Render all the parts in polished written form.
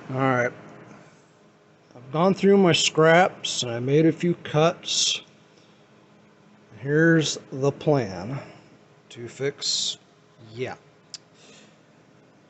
Alright, I've gone through my scraps and I made a few cuts. Here's the plan to fix,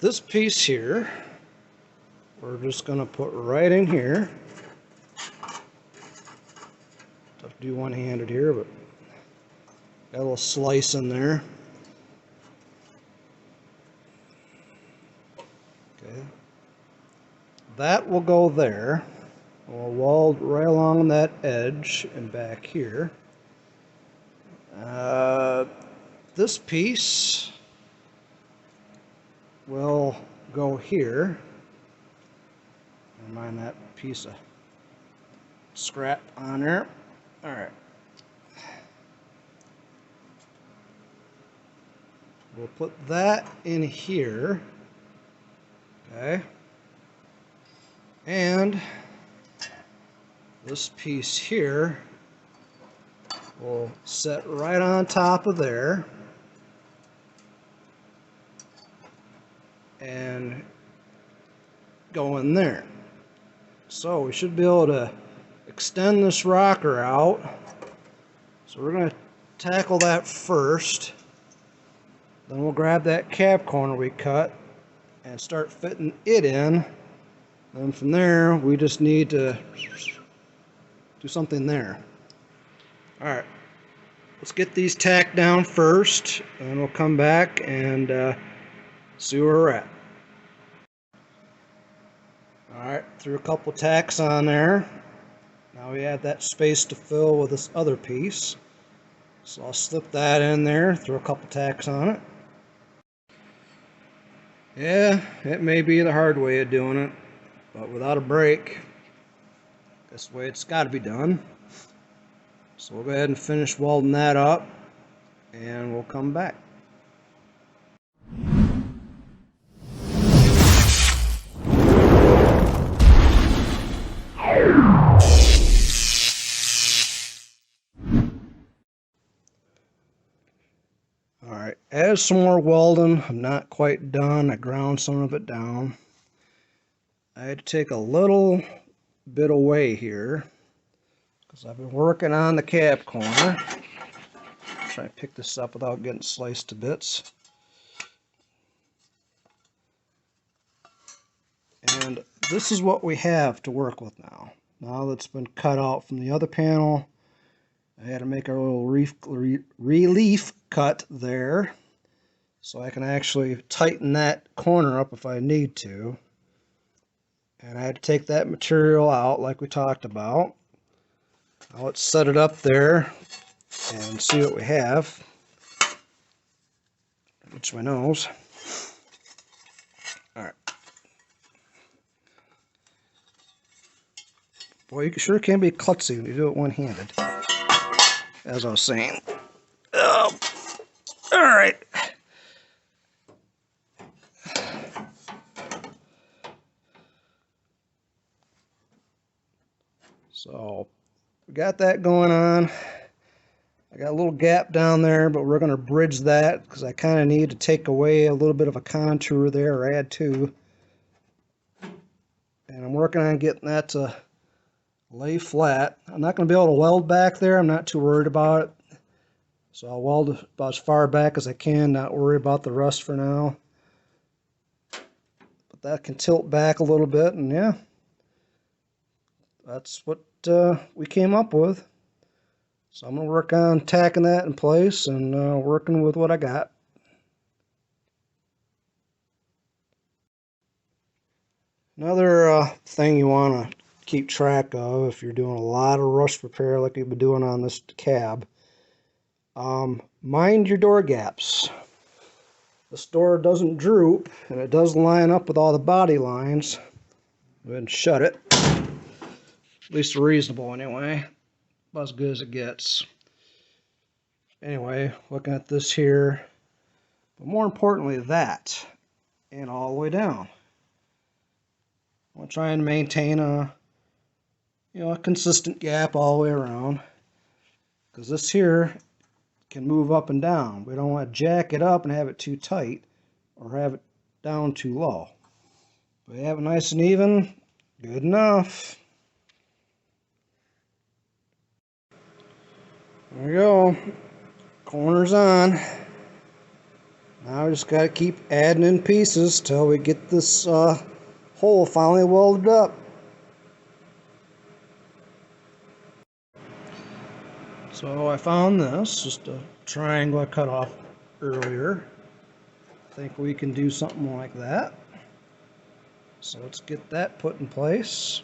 this piece here, we're just going to put right in here. Tough to do one-handed here, but got a little slice in there. Okay, that will go there. We'll weld right along that edge and back here. This piece will go here. Never mind that piece of scrap on there. Alright. We'll put that in here. Okay. And this piece here will set right on top of there and go in there. So we should be able to extend this rocker out. So we're going to tackle that first. Then we'll grab that cap corner we cut and start fitting it in. Then from there, we just need to do something there. Alright, let's get these tacked down first, and we'll come back and see where we're at. Alright, threw a couple tacks on there. Now we have that space to fill with this other piece. So I'll slip that in there, throw a couple tacks on it. Yeah, it may be the hard way of doing it, but without a break, that's the way it's got to be done. So we'll go ahead and finish welding that up, and we'll come back. Alright, add some more welding. I'm not quite done. I ground some of it down. I had to take a little bit away here because I've been working on the cap corner. Try to pick this up without getting sliced to bits. And this is what we have to work with now. Now that's been cut out from the other panel, I had to make a little relief cut there so I can actually tighten that corner up if I need to. And I had to take that material out like we talked about. Now let's set it up there and see what we have. Itch my nose. Alright. Boy, you sure can be klutzy when you do it one-handed, as I was saying. Oh, alright. So, we got that going on. I got a little gap down there, but we're going to bridge that because I kind of need to take away a little bit of a contour there, or add to. And I'm working on getting that to lay flat. I'm not going to be able to weld back there. I'm not too worried about it. So I'll weld about as far back as I can, not worry about the rust for now. But that can tilt back a little bit, and yeah, that's what we came up with. So I'm going to work on tacking that in place and working with what I got. Another thing you want to keep track of if you're doing a lot of rust repair like you've been doing on this cab, mind your door gaps. This door doesn't droop, and it does line up with all the body lines. Go ahead and shut it. At least reasonable anyway. About as good as it gets. Anyway, looking at this here, but more importantly that, and all the way down. I'm trying to maintain a consistent gap all the way around, because this here can move up and down. We don't want to jack it up and have it too tight or have it down too low. We have it nice and even. Good enough. There we go. Corner's on. Now we just got to keep adding in pieces till we get this hole finally welded up. So I found this, just a triangle I cut off earlier. I think we can do something like that. So let's get that put in place.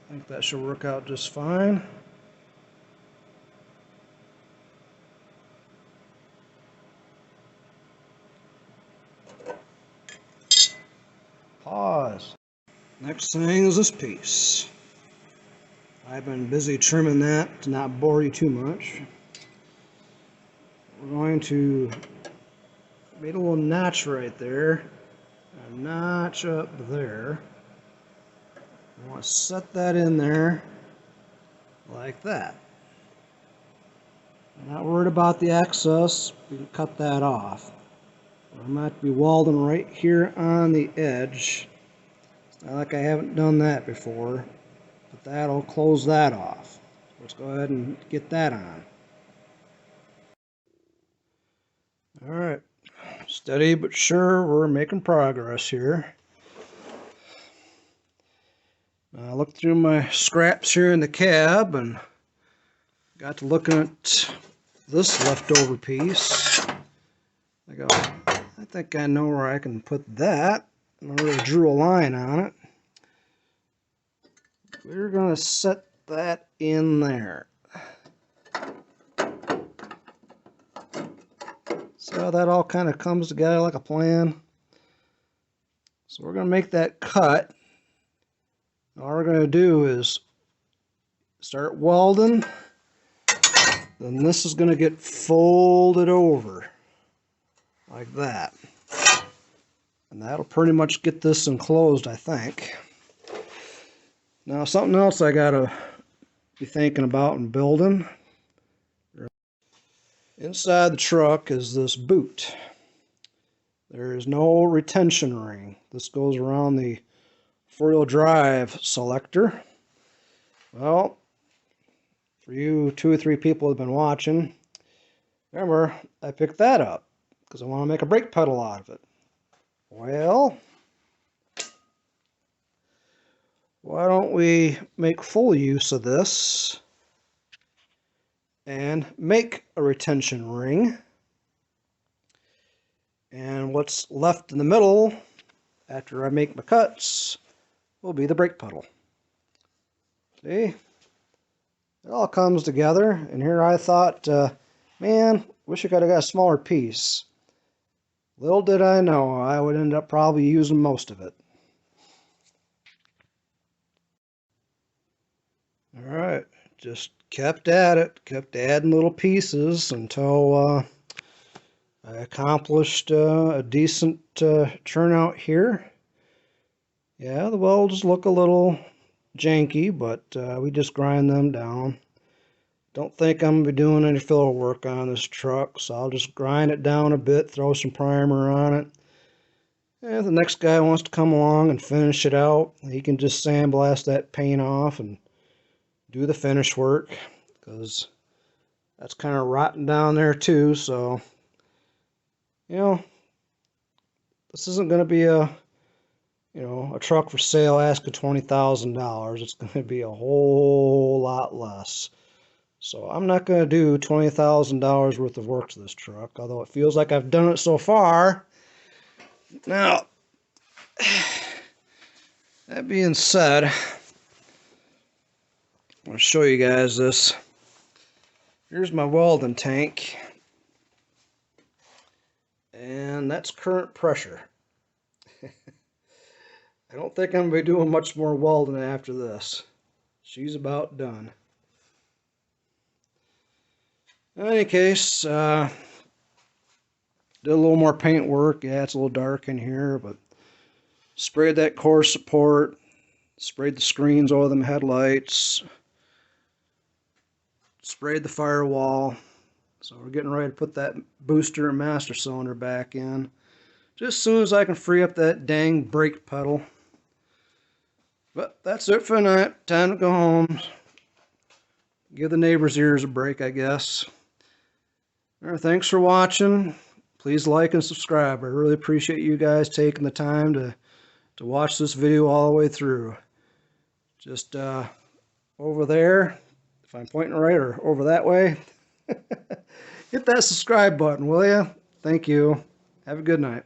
I think that should work out just fine. Pause. Next thing is this piece. I've been busy trimming that to not bore you too much. We're going to make a little notch right there, a notch up there. I want to set that in there like that. I'm not worried about the excess, we can cut that off. I'm going to be welding right here on the edge. It's not like I haven't done that before, but that'll close that off. Let's go ahead and get that on. Alright, steady but sure, we're making progress here. I looked through my scraps here in the cab and got to looking at this leftover piece. I go, I think I know where I can put that. And I really drew a line on it. We're going to set that in there. See how that all kind of comes together like a plan? So we're going to make that cut. All we're going to do is start welding. Then this is going to get folded over like that. And that'll pretty much get this enclosed, I think. Now something else I got to be thinking about and building. Inside the truck is this boot. There is no retention ring. This goes around the four-wheel drive selector. Well, for you 2 or 3 people who have been watching, remember, I picked that up because I want to make a brake pedal out of it. Well, why don't we make full use of this and make a retention ring? And what's left in the middle after I make my cuts will be the brake pedal. See? It all comes together, and here I thought, man, wish I could have got a smaller piece. Little did I know I would end up probably using most of it. Alright, just kept at it, kept adding little pieces until I accomplished a decent turnout here. Yeah, the welds look a little janky, but we just grind them down. Don't think I'm going to be doing any filler work on this truck, so I'll just grind it down a bit, throw some primer on it. And if the next guy wants to come along and finish it out, he can just sandblast that paint off and do the finish work, because that's kind of rotten down there too. So, you know, this isn't going to be a truck for sale asking $20,000. It's going to be a whole lot less. So I'm not going to do $20,000 worth of work to this truck, although it feels like I've done it so far. Now, that being said, I'm going to show you guys this. Here's my welding tank, and that's current pressure. I don't think I'm going to be doing much more welding after this. She's about done. In any case, did a little more paint work. Yeah, it's a little dark in here, but sprayed that core support, sprayed the screens over them headlights, sprayed the firewall. So we're getting ready to put that booster and master cylinder back in. just as soon as I can free up that dang brake pedal. But that's it for tonight. Time to go home. Give the neighbors' ears a break, I guess. All right, thanks for watching. Please like and subscribe. I really appreciate you guys taking the time to watch this video all the way through. Just over there, if I'm pointing right, or over that way, hit that subscribe button, will you? Thank you. Have a good night.